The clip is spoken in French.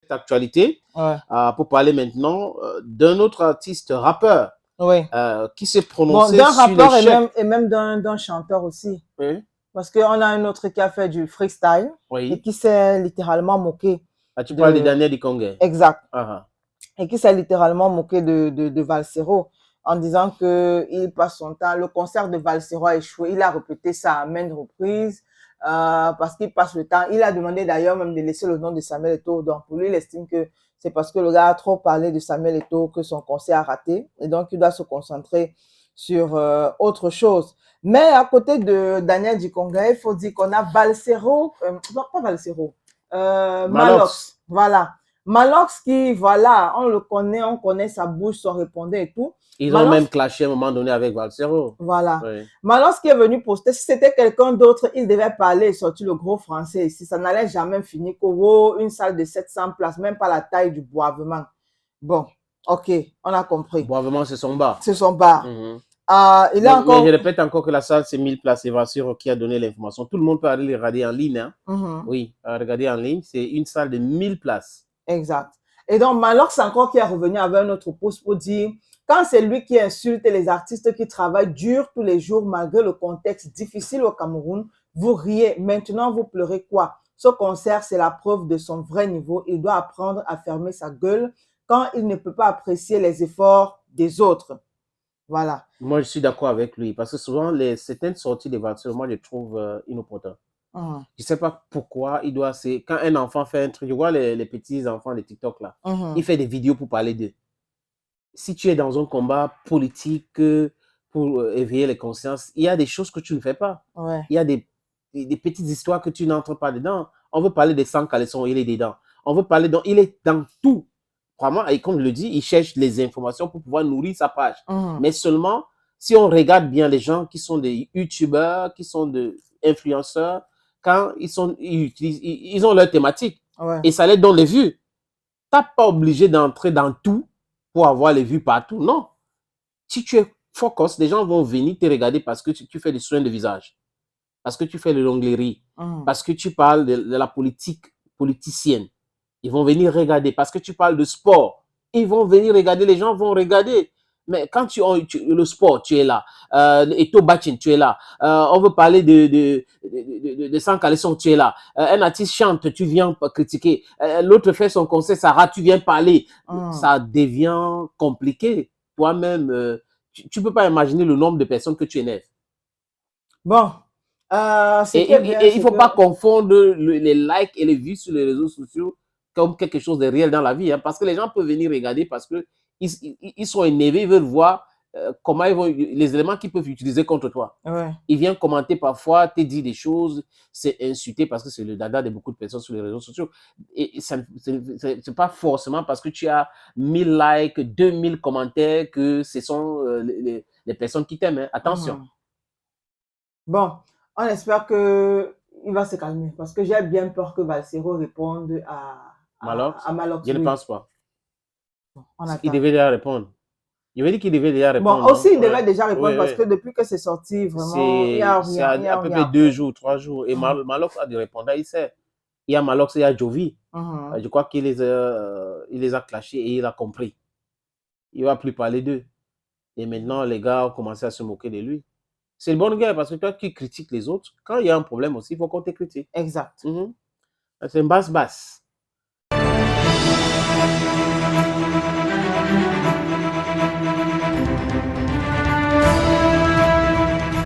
cette actualité Ouais. pour parler maintenant d'un autre artiste rappeur Oui. qui s'est Bon, prononcé d'un sur rappeur l'échec. et même d'un chanteur aussi. Oui, Parce qu'on a un autre qui a fait du freestyle et oui. qui s'est littéralement moqué Ah, tu parles de de... Daniel Ikongé. Exact. Ah, Et qui s'est littéralement moqué de Valsero en disant qu'il passe son temps. Le concert de Valsero a échoué. Il a répété ça à maintes reprises parce qu'il passe le temps. Il a demandé d'ailleurs même de laisser le nom de Samuel Eto'o. Donc pour lui, il estime que c'est parce que le gars a trop parlé de Samuel Eto'o que son concert a raté. Et donc il doit se concentrer sur autre chose. Mais à côté de Daniel Dikonga, il faut dire qu'on a Valsero, non pas Valsero, Malox. Malox. Voilà. Malox qui, voilà, on connaît sa bouche, son répondant et tout. Ils ont Malox, même clashé à un moment donné avec Valsero. voilà. Oui. Malox qui est venu poster, si c'était quelqu'un d'autre, il devait parler et sortir le gros français ici. Ça n'allait jamais finir. Une salle de 700 places, même pas la taille du boivement. Bon, ok, on a compris. Boivement, c'est son bar. C'est son bar. Mhm. Il a Mais je encore... répète encore que la salle, c'est 1000 places. C'est Valsero qui a donné l'information. Tout le monde peut aller les regarder en ligne. Hein. Oui, regarder en ligne. C'est une salle de 1000 places. Exact. Et donc, Malox encore qui est revenu avec un autre post pour dire, quand c'est lui qui insulte les artistes qui travaillent dur tous les jours malgré le contexte difficile au Cameroun, vous riez. Maintenant, vous pleurez quoi? Ce concert, c'est la preuve de son vrai niveau. Il doit apprendre à fermer sa gueule quand il ne peut pas apprécier les efforts des autres. Voilà. Moi, je suis d'accord avec lui parce que souvent, certaines sorties de Valsero, moi, je trouve inopportunes. Je ne sais pas pourquoi il doit... Quand un enfant fait un truc, je vois les petits enfants de TikTok là, il fait des vidéos pour parler d'eux. Si tu es dans un combat politique pour éveiller les consciences, il y a des choses que tu ne fais pas. Ouais. Il y a des petites histoires que tu n'entres pas dedans. On veut parler des sans caleçons, il est dedans. On veut parler, il est dans tout. Vraiment, et comme je le dis, il cherche les informations pour pouvoir nourrir sa page. Mais seulement, si on regarde bien les gens qui sont des youtubeurs, qui sont des influenceurs, quand ils ont leur thématique. Ouais. Et ça les donne les vues. Tu n'es pas obligé d'entrer dans tout pour avoir les vues partout. Non. Si tu es focus, les gens vont venir te regarder parce que tu fais des soins de visage, parce que tu fais de l'onglerie, parce que tu parles de la politique politicienne. Ils vont venir regarder parce que tu parles de sport. Ils vont venir regarder, les gens vont regarder. Mais quand le sport, tu es là. Eto Bachin, tu es là. On veut parler de sans caleçon, tu es là. Un artiste chante, tu viens critiquer. L'autre fait son concert, Sarah, tu viens parler. Ça devient compliqué. Toi-même, tu ne peux pas imaginer le nombre de personnes que tu énerves. Bon. Et il ne faut pas confondre les likes et les vues sur les réseaux sociaux comme quelque chose de réel dans la vie. Hein, parce que les gens peuvent venir regarder parce qu'ils sont énervés, ils veulent voir comment les éléments qu'ils peuvent utiliser contre toi. Ouais. Ils viennent commenter parfois, te dire des choses, c'est insulter parce que c'est le dada de beaucoup de personnes sur les réseaux sociaux. Et ce n'est pas forcément parce que tu as 1000 likes, 2000 commentaires que ce sont les personnes qui t'aiment. Hein. Attention. Bon, on espère qu'il va se calmer parce que j'ai bien peur que Valsero réponde à Malox. Je ne pense pas. Bon, on Il attend. devait déjà répondre. Il veut dire qu'il devait déjà répondre. Bon, aussi, hein? il devait déjà répondre parce Oui. que depuis que c'est sorti, vraiment, il n'y a C'est rien. Il y a à peu rien près 2 après. jours, 3 jours. Et Malox a dû répondre, il sait. Il y a Malox et il y a Jovi. Je crois qu'il les a clashés et il a compris. Il ne va plus parler d'eux. Et maintenant, les gars ont commencé à se moquer de lui. C'est le bon gars parce que toi qui critiques les autres, quand il y a un problème aussi, il faut qu'on te critique. Exact. C'est une basse-basse.